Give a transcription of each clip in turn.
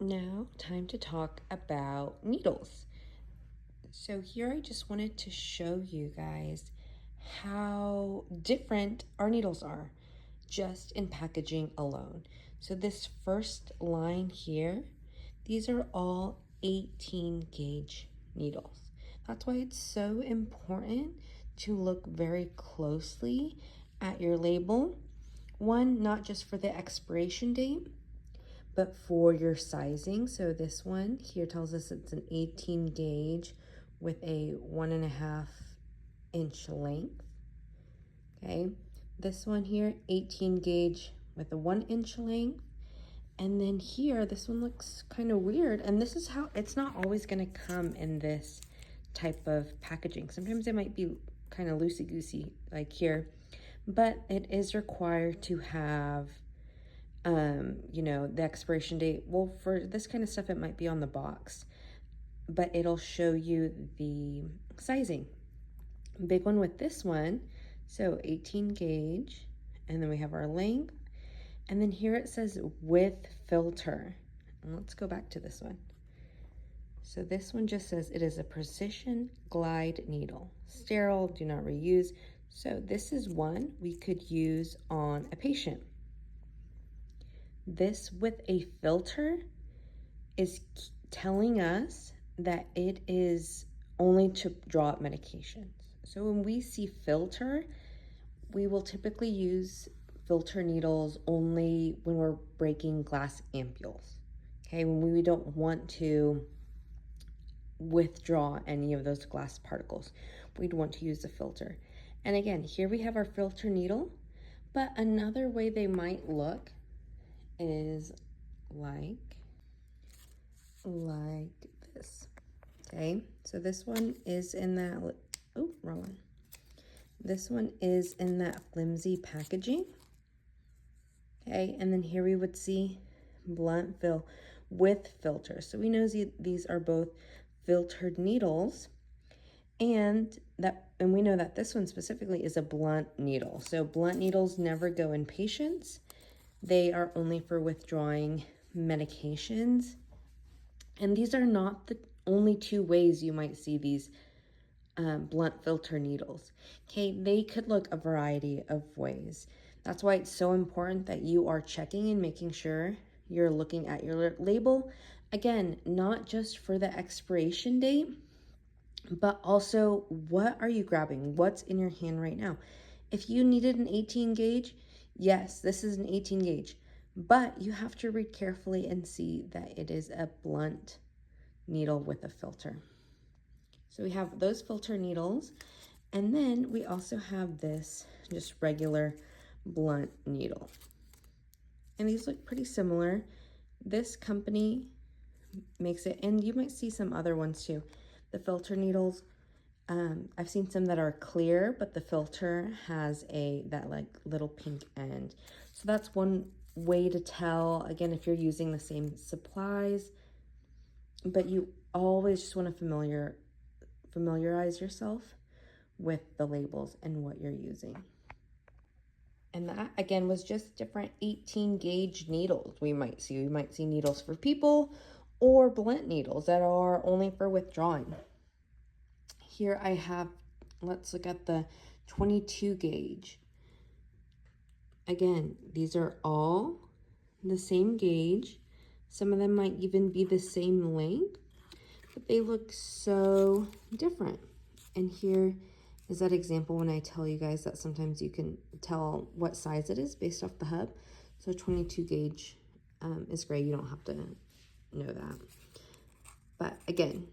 Now, time to talk about needles. So here I just wanted to show you guys how different our needles are just in packaging alone. So this first line here, these are all 18 gauge needles. That's why it's so important to look very closely at your label. One, not just for the expiration date, but for your sizing. So this one here tells us it's an 18 gauge with a 1.5 inch length. Okay, this one here, 18 gauge with a 1 inch length. And then here, this one looks kind of weird. And this is how, it's not always gonna come in this type of packaging. Sometimes it might be kind of loosey-goosey like here, but it is required to have the expiration date. Well, for this kind of stuff, it might be on the box, but it'll show you the sizing. Big one with this one, so 18 gauge, and then we have our length, and then here it says with filter. And let's go back to this one. So this one just says it is a precision glide needle, sterile, do not reuse. So this is one we could use on a patient. This with a filter is telling us that it is only to draw up medications. So when we see filter, we will typically use filter needles only when we're breaking glass ampules. Okay, when we don't want to withdraw any of those glass particles, we'd want to use the filter. And again, here we have our filter needle, but another way they might look is like this. Okay, so this one is in that, oh, wrong one. This one is in that flimsy packaging. Okay, and then here we would see blunt fill with filter. So we know these are both filtered needles, and we know that this one specifically is a blunt needle. So blunt needles never go in patients. They are only for withdrawing medications. And these are not the only two ways you might see these blunt filter needles. Okay, they could look a variety of ways. That's why it's so important that you are checking and making sure you're looking at your label. Again, not just for the expiration date, but also what are you grabbing? What's in your hand right now? If you needed an 18 gauge, yes, this is an 18 gauge, but you have to read carefully and see that it is a blunt needle with a filter. So we have those filter needles, and then we also have this just regular blunt needle. And these look pretty similar. This company makes it, and you might see some other ones too. The filter needles, I've seen some that are clear, but the filter has that like little pink end. So that's one way to tell, again, if you're using the same supplies, but you always just want to familiarize yourself with the labels and what you're using. And that again was just different 18 gauge needles we might see. We might see needles for people or blunt needles that are only for withdrawing. Here I have, let's look at the 22 gauge. Again, these are all the same gauge. Some of them might even be the same length, but they look so different. And here is that example when I tell you guys that sometimes you can tell what size it is based off the hub. So 22 gauge is gray. You don't have to know that. But again,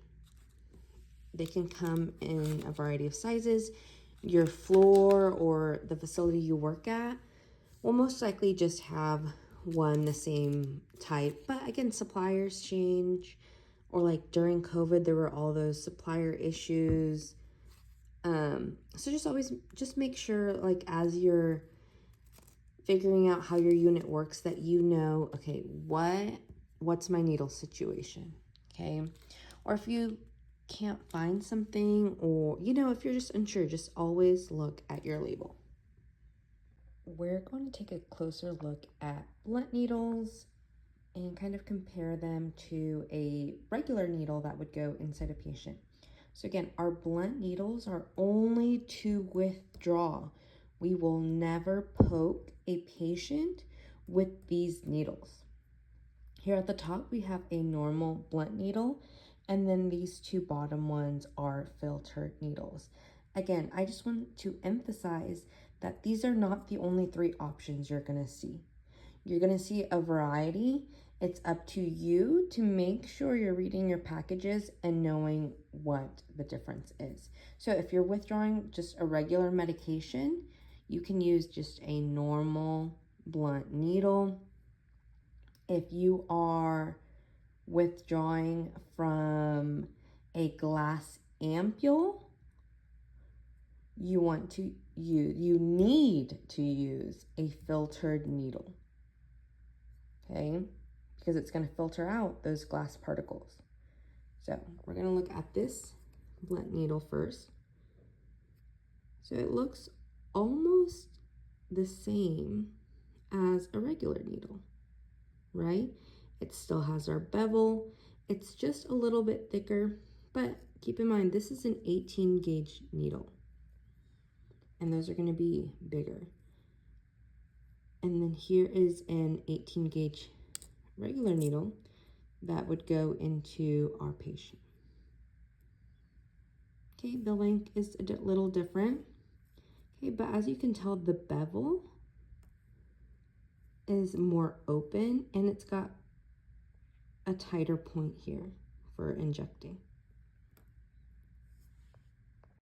they can come in a variety of sizes. Your floor or the facility you work at will most likely just have one the same type. But again, suppliers change. Or like during COVID, there were all those supplier issues. So just make sure, like, as you're figuring out how your unit works, that you know, okay, what's my needle situation, okay? Or if you can't find something, or, if you're just unsure, just always look at your label. We're going to take a closer look at blunt needles and kind of compare them to a regular needle that would go inside a patient. So again, our blunt needles are only to withdraw. We will never poke a patient with these needles. Here at the top, we have a normal blunt needle, and then these two bottom ones are filtered needles. Again, I just want to emphasize that these are not the only 3 options you're gonna see. You're gonna see a variety. It's up to you to make sure you're reading your packages and knowing what the difference is. So if you're withdrawing just a regular medication, you can use just a normal blunt needle. If you are withdrawing from a glass ampule, you need to use a filtered needle, okay? Because it's going to filter out those glass particles. So we're going to look at this blunt needle first. So it looks almost the same as a regular needle, right? It still has our bevel. It's just a little bit thicker, but keep in mind, this is an 18 gauge needle, and those are going to be bigger. And then here is an 18 gauge regular needle that would go into our patient. Okay, the length is a little different. Okay, but as you can tell, the bevel is more open and it's got a tighter point here for injecting.